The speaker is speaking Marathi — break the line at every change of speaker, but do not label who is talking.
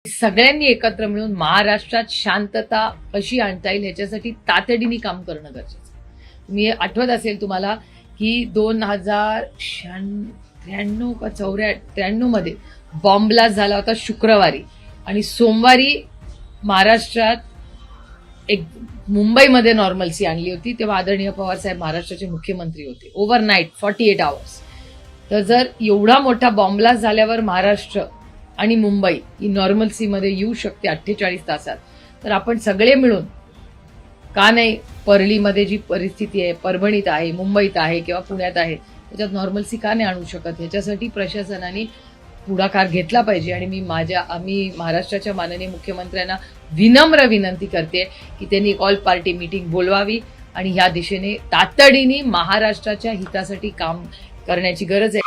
सगळ्यांनी एकत्र मिळून महाराष्ट्रात शांतता कशी आणता येईल याच्यासाठी तातडीने काम करणं गरजेचं आहे. तुम्ही आठवत असेल तुम्हाला की 2093 का 93 मध्ये बॉम्ब ब्लास्ट झाला होता शुक्रवारी, आणि सोमवारी महाराष्ट्रात एक मुंबईमध्ये नॉर्मल्सी आणली होती. तेव्हा आदरणीय पवार साहेब महाराष्ट्राचे मुख्यमंत्री होते. Overnight 48 hours. तर जर एवढा मोठा बॉम्ब ब्लास्ट झाल्यावर महाराष्ट्र आणि मुंबई ही नॉर्मल्सीमध्ये येऊ शकते 48 तासात, तर आपण सगळे मिळून का नाही परळीमध्ये जी परिस्थिती आहे, परभणीत आहे, मुंबईत आहे किंवा पुण्यात आहे, त्याच्यात नॉर्मल्सी का नाही आणू शकत? ह्याच्यासाठी प्रशासनाने पुढाकार घेतला पाहिजे. आणि आम्ही महाराष्ट्राच्या माननीय मुख्यमंत्र्यांना विनम्र विनंती करते की त्यांनी एक ऑल पार्टी मीटिंग बोलवावी आणि ह्या दिशेने तातडीने महाराष्ट्राच्या हितासाठी काम करण्याची गरज आहे.